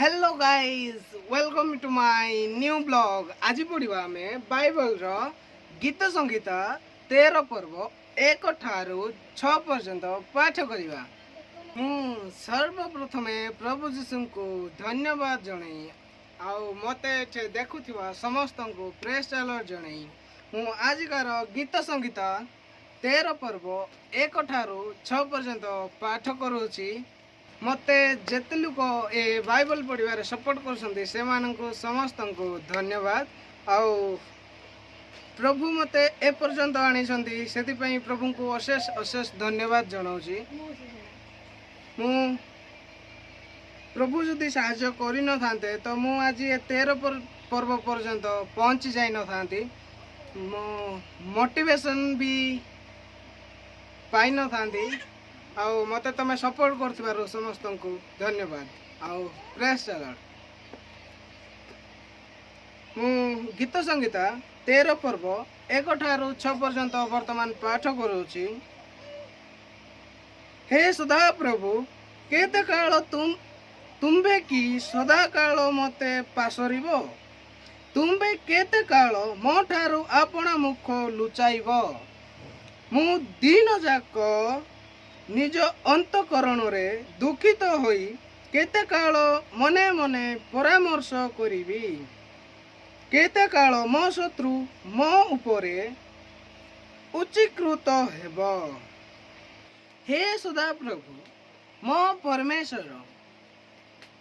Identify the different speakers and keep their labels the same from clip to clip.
Speaker 1: Hello guys welcome to my new blog. आज पढ़ा आम बाइबल गीत संगीत 13 पर्व 1 ठारू 6 पर्यंत पाठ करवा। सर्वप्रथमे प्रभु जीशु को धन्यवाद जन मत देखुवा समस्त को प्रेस चालर जन आजिकार गीत संगीत 13 पर्व 1 ठारू 6 पर्यंत पाठ करुँची। मते जेते लोक ए बाइबल पढ़िबार सपोर्ट कर समस्त को धन्यवाद। आउ प्रभु मते ए पर्यंत आनी से प्रभु को अशेष अशेष धन्यवाद जनाऊँगी। मु प्रभु जदि साहाय्य करि न थांते तो मु आज 13 पर्व पर्यंत पहुँची जाई न थांती। मोटिवेशन भी पाई न थांती। आउ मते तमे सपोर्ट करथिबारो समस्त को धन्यवाद। आउ प्रेस चालर मु गीत संगीत 13 पर्व 1 ठारू 6 पर्यंत वर्तमान पाठ करूची। हे सदा प्रभु केते काल तुम्बे की सदा काल मते पासरिबो, तुम्बे केते काल मो ठारू आपना मुख लुचाइब। मु दिन जाक निज अंतकरण रे दुखित होई केते काल मने मने परामर्श करिबी। केते काल मो शत्रु मो उपरे उच्चीकृत हेब। हे सदा प्रभु मो परमेश्वर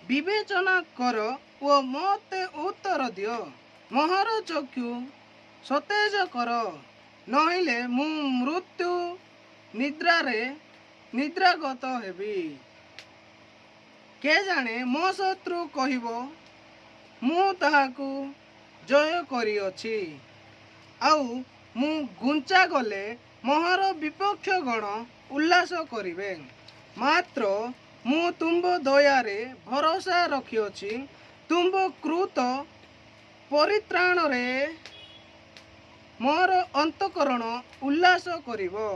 Speaker 1: विवेचना कर ओ मते उत्तर दियो। मोहर चक्षु सतेज कर नहिले मु मृत्यु निद्रागत हेबी। के जाने मो शत्रु कहब मु ताहाकु जय करिअछि। आउ मु गुंचा गले मोहर विपक्ष गण उल्लास करिवे। मात्र मु तुंब दयारे भरोसा रखिअछि। तुंब कृत परित्राण रे मोर अंतकरण उल्लास करिवो।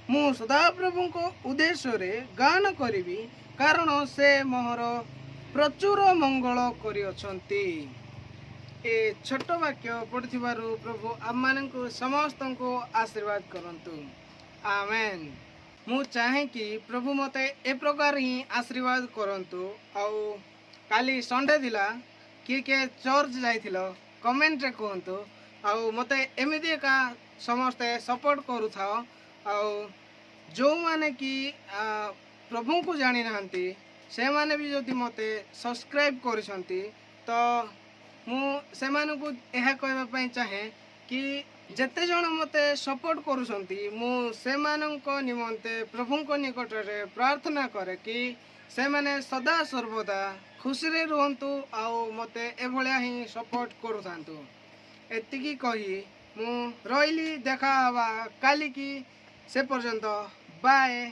Speaker 1: मु सदाप्रभु को उद्देश्य रे गान करिवि कारण से मोहर प्रचुर मंगल करिअछंती। ए छोट वाक्य पढ़िथिबारु प्रभु आम मानकु समस्त को आशीर्वाद करंतु। आमेन। मु चाहे कि प्रभु मते ए प्रकार ही आशीर्वाद करंतु। आउ काली संडे दिला के चर्च जाइथिलो कमेंट रे कहंतु। आउ मते एमिति का समस्ते सपोर्ट करू थाओ। आउ जो माने कि प्रभु को जानी नांती से माने भी जदि मते सब्सक्राइब करिसंती तो मु से माने को एहा कहबा पई चाहे कि जेते जण मते सपोर्ट करुसंती मु से मानक निमंते प्रभु को निकट रे प्रार्थना करे कि से माने सदा सर्वदा खुशी रे रहंतु। आउ मते ए भलिया ही सपोर्ट करू थांतु। एतिकी कही मु रहिली। देखा हवा काली की से पर्यंत बाय।